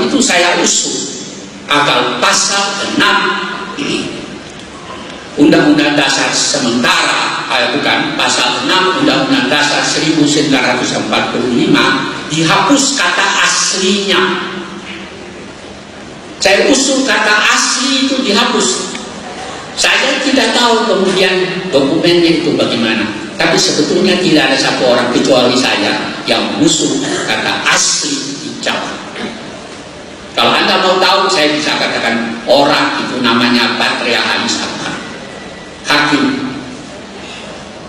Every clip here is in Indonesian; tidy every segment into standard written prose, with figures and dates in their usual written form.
itu saya usul agar pasal 6 Undang-Undang Dasar sementara, bukan, pasal 6 Undang-Undang Dasar 1945 dihapus kata aslinya. Saya usul kata asli itu dihapus. Saya tidak tahu kemudian dokumennya itu bagaimana, tapi sebetulnya tidak ada satu orang kecuali saya yang usul kata asli dicabut. Kalau Anda mau tahu, saya bisa katakan orang itu namanya Patria Hanis Akbar, hakim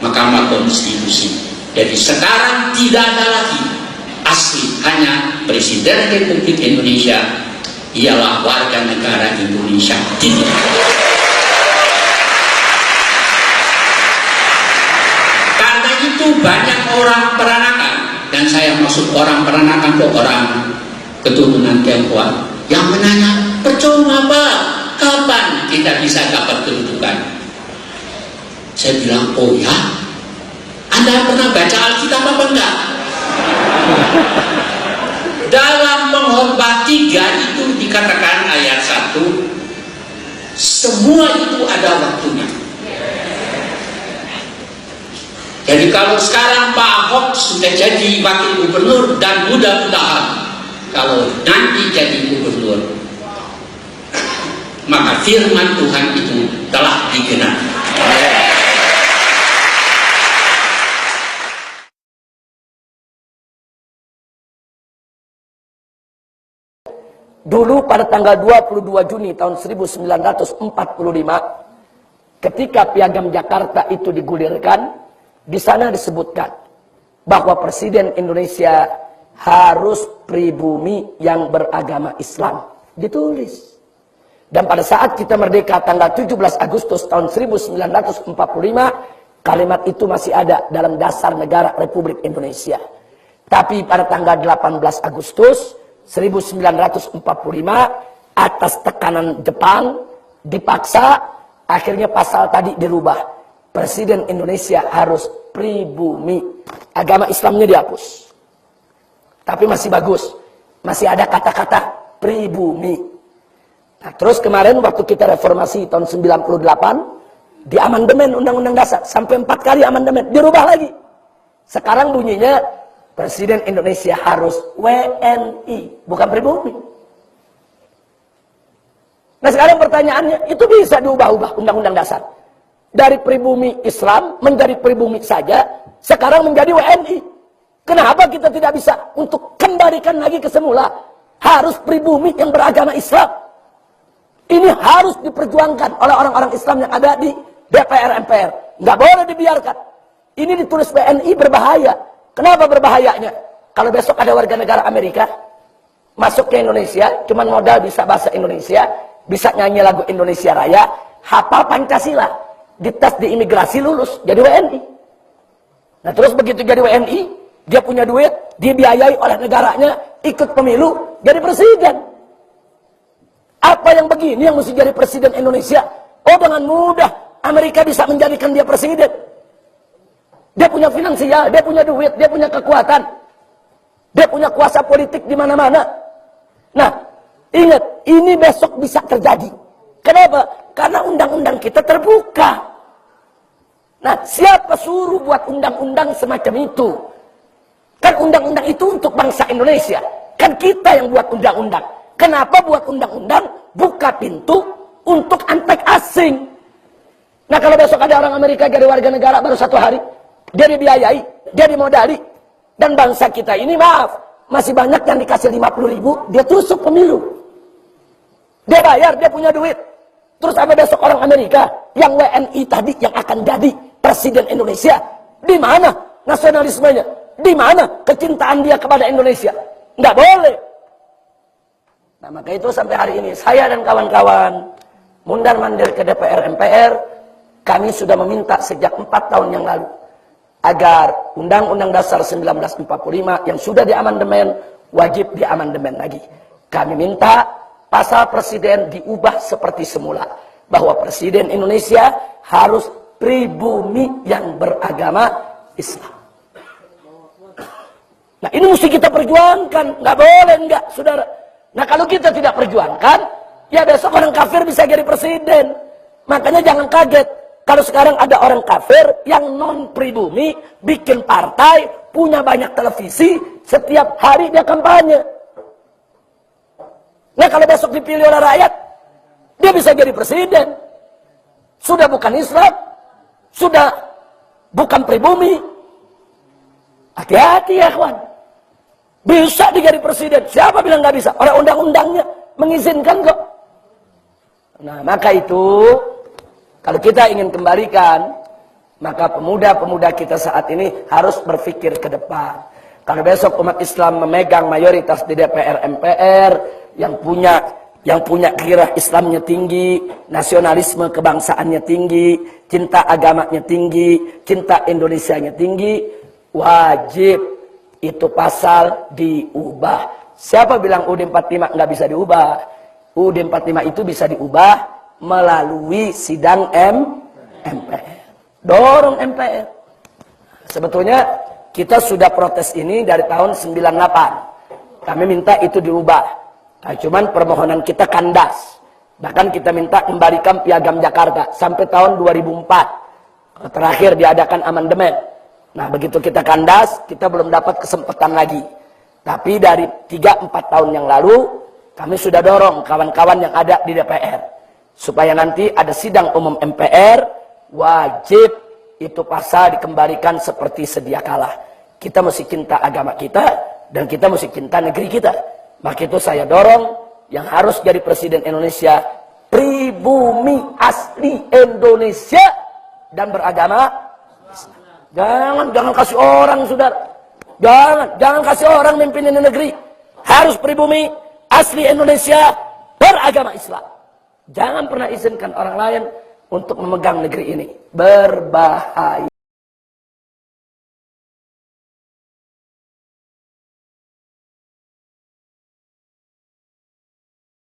Mahkamah Konstitusi. Jadi sekarang tidak ada lagi asli, hanya Presiden Republik Indonesia ialah warga negara Indonesia. Karena itu banyak orang peranakan, dan saya maksud orang peranakan kok orang keturunan Tionghoa yang menanya, percuma Pak, kapan kita bisa dapat kedudukan? Saya bilang, oh ya, Anda pernah baca Alkitab apa enggak? Dalam Pengkhotbah 3 itu dikatakan ayat 1, semua itu ada waktunya. Jadi kalau sekarang Pak Ahok sudah jadi wakil gubernur, dan mudah-mudahan kalau nanti jadi gubernur, maka firman Tuhan itu telah digenapi. Dulu pada tanggal 22 Juni tahun 1945, ketika Piagam Jakarta itu digulirkan, di sana disebutkan bahwa Presiden Indonesia harus pribumi yang beragama Islam. Ditulis. Dan pada saat kita merdeka tanggal 17 Agustus tahun 1945, kalimat itu masih ada dalam dasar negara Republik Indonesia. Tapi pada tanggal 18 Agustus 1945, atas tekanan Jepang, dipaksa, akhirnya pasal tadi dirubah. Presiden Indonesia harus pribumi. Agama Islamnya dihapus. Tapi masih bagus. Masih ada kata-kata pribumi. Nah, terus kemarin waktu kita reformasi tahun 98, di amandemen Undang-Undang Dasar, sampai 4 kali amandemen, dirubah lagi. Sekarang bunyinya, Presiden Indonesia harus WNI, bukan pribumi. Nah sekarang pertanyaannya, itu bisa diubah-ubah Undang-Undang Dasar. Dari pribumi Islam menjadi pribumi saja, sekarang menjadi WNI. Kenapa kita tidak bisa untuk kembalikan lagi ke semula? Harus pribumi yang beragama Islam. Ini harus diperjuangkan oleh orang-orang Islam yang ada di DPR MPR. Nggak boleh dibiarkan. Ini ditulis WNI berbahaya. Kenapa berbahayanya? Kalau besok ada warga negara Amerika masuk ke Indonesia, cuman modal bisa bahasa Indonesia, bisa nyanyi lagu Indonesia Raya, hafal Pancasila, dites di imigrasi lulus, jadi WNI. Nah terus begitu jadi WNI, dia punya duit, dibiayai oleh negaranya, ikut pemilu, jadi presiden. Apa yang begini yang mesti jadi presiden Indonesia? Oh dengan mudah Amerika bisa menjadikan dia presiden. Dia punya finansial, dia punya duit, dia punya kekuatan. Dia punya kuasa politik di mana-mana. Nah, ingat, ini besok bisa terjadi. Kenapa? Karena undang-undang kita terbuka. Nah, siapa suruh buat undang-undang semacam itu? Kan undang-undang itu untuk bangsa Indonesia. Kan kita yang buat undang-undang. Kenapa buat undang-undang? Buka pintu untuk antek asing. Nah, kalau besok ada orang Amerika jadi warga negara baru 1 hari, dia dibiayai, dia dimodali. Dan bangsa kita ini, maaf, masih banyak yang dikasih 50.000, dia tusuk pemilu. Dia bayar, dia punya duit. Terus sampai besok orang Amerika, yang WNI tadi yang akan jadi presiden Indonesia, di mana nasionalismenya? Di mana kecintaan dia kepada Indonesia? Nggak boleh. Nah, maka itu sampai hari ini, saya dan kawan-kawan mundar-mandir ke DPR MPR, kami sudah meminta sejak 4 tahun yang lalu, agar Undang-Undang Dasar 1945 yang sudah diamandemen, wajib diamandemen lagi. Kami minta pasal presiden diubah seperti semula. Bahwa Presiden Indonesia harus pribumi yang beragama Islam. Nah ini mesti kita perjuangkan. Nggak boleh enggak, saudara. Nah kalau kita tidak perjuangkan, ya besok orang kafir bisa jadi presiden. Makanya jangan kaget kalau sekarang ada orang kafir yang non pribumi, bikin partai, punya banyak televisi, setiap hari dia kampanye. Nah kalau besok dipilih oleh rakyat, dia bisa jadi presiden. Sudah bukan Islam, sudah bukan pribumi. Hati-hati ya kawan. Bisa jadi presiden. Siapa bilang nggak bisa? Orang undang-undangnya mengizinkan kok. Nah maka itu, kalau kita ingin kembalikan, maka pemuda-pemuda kita saat ini harus berpikir ke depan. Kalau besok umat Islam memegang mayoritas di DPR MPR, yang punya gairah Islamnya tinggi, nasionalisme kebangsaannya tinggi, cinta agamanya tinggi, cinta Indonesianya tinggi, wajib itu pasal diubah. Siapa bilang UUD 45 nggak bisa diubah? UUD 45 itu bisa diubah melalui sidang MPR. Dorong MPR. Sebetulnya kita sudah protes ini dari tahun 98. Kami minta itu diubah. Nah, cuman permohonan kita kandas. Bahkan kita minta kembalikan Piagam Jakarta sampai tahun 2004. Terakhir diadakan amandemen. Nah, begitu kita kandas, kita belum dapat kesempatan lagi. Tapi dari 3-4 tahun yang lalu, kami sudah dorong kawan-kawan yang ada di DPR. Supaya nanti ada sidang umum MPR, wajib itu pasal dikembalikan seperti sedia kala. Kita mesti cinta agama kita, dan kita mesti cinta negeri kita. Maka itu saya dorong, yang harus jadi presiden Indonesia, pribumi asli Indonesia, dan beragama Islam. Jangan kasih orang, saudara. Jangan kasih orang mimpin ini negeri. Harus pribumi asli Indonesia, beragama Islam. Jangan pernah izinkan orang lain untuk memegang negeri ini. Berbahaya.